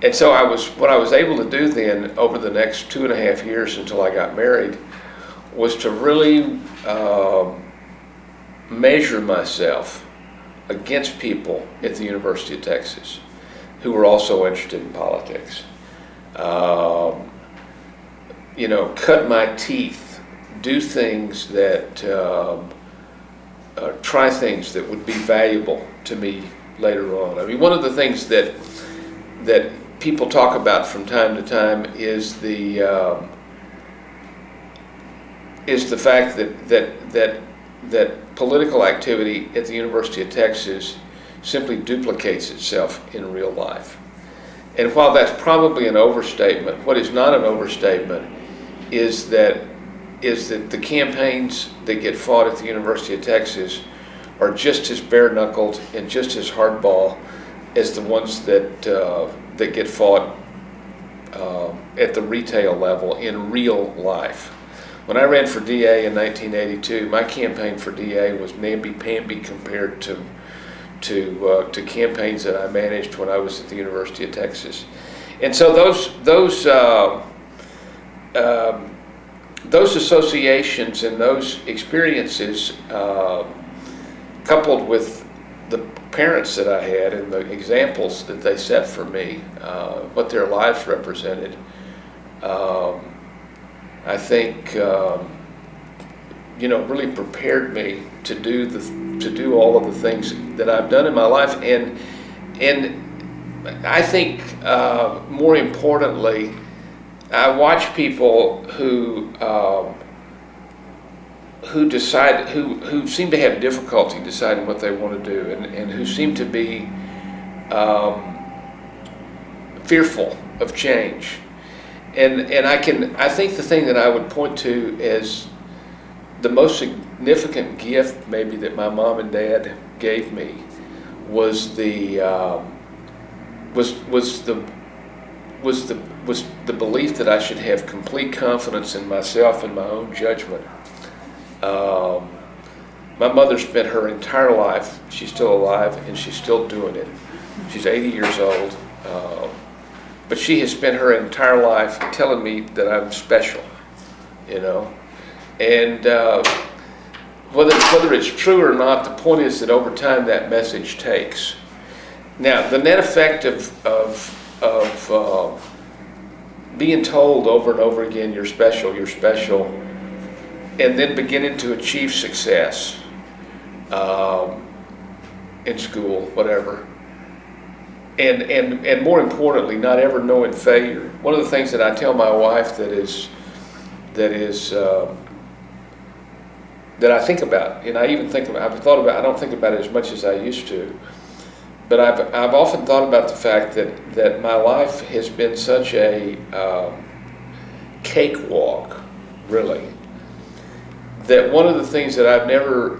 And so what I was able to do then over the next 2.5 years until I got married was to really measure myself against people at the University of Texas who were also interested in politics. Cut my teeth, do things that, try things that would be valuable to me later on. I mean, one of the things that people talk about from time to time is the fact that political activity at the University of Texas simply duplicates itself in real life. And while that's probably an overstatement, what is not an overstatement is that the campaigns that get fought at the University of Texas are just as bare-knuckled and just as hardball as the ones that get fought at the retail level in real life. When I ran for DA in 1982, my campaign for DA was namby-pamby compared to campaigns that I managed when I was at the University of Texas. And so those associations and those experiences, coupled with the parents that I had and the examples that they set for me, what their lives represented, I think really prepared me to do all of the things that I've done in my life, and I think more importantly, I watch people who seem to have difficulty deciding what they want to do, and who seem to be fearful of change. And I think the thing that I would point to as the most significant gift maybe that my mom and dad gave me was the belief that I should have complete confidence in myself and my own judgment. My mother spent her entire life, she's still alive and she's still doing it. She's 80 years old, but she has spent her entire life telling me that I'm special, And whether it's true or not, the point is that over time that message takes. Now, the net effect of being told over and over again, you're special, and then beginning to achieve success in school, whatever, and more importantly, not ever knowing failure. One of the things that I tell my wife that I think about, and I don't think about it as much as I used to, but I've often thought about the fact that my life has been such a cakewalk, really, that one of the things that I've never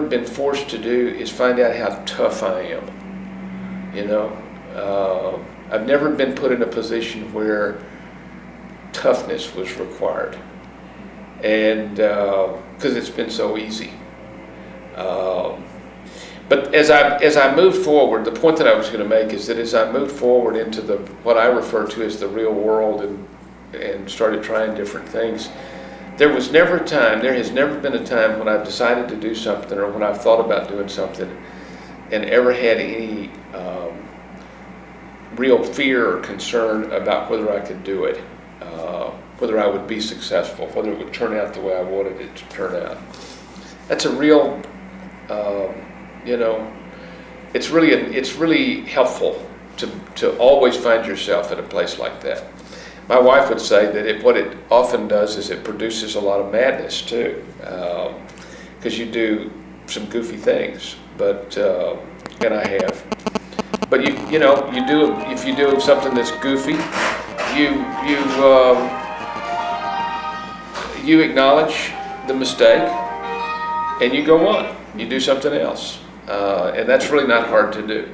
been forced to do is find out how tough I am. I've never been put in a position where toughness was required, and because it's been so easy. But as I moved forward, the point that I was going to make is that as I moved forward into what I refer to as the real world and started trying different things, there has never been a time when I've decided to do something or when I've thought about doing something and ever had any real fear or concern about whether I could do it, whether I would be successful, whether it would turn out the way I wanted it to turn out. That's a real, it's really helpful to always find yourself in a place like that. My wife would say that what it often does is it produces a lot of madness too, because you do some goofy things, and I have. But if you do something that's goofy, you acknowledge the mistake, and you go on. You do something else, and that's really not hard to do.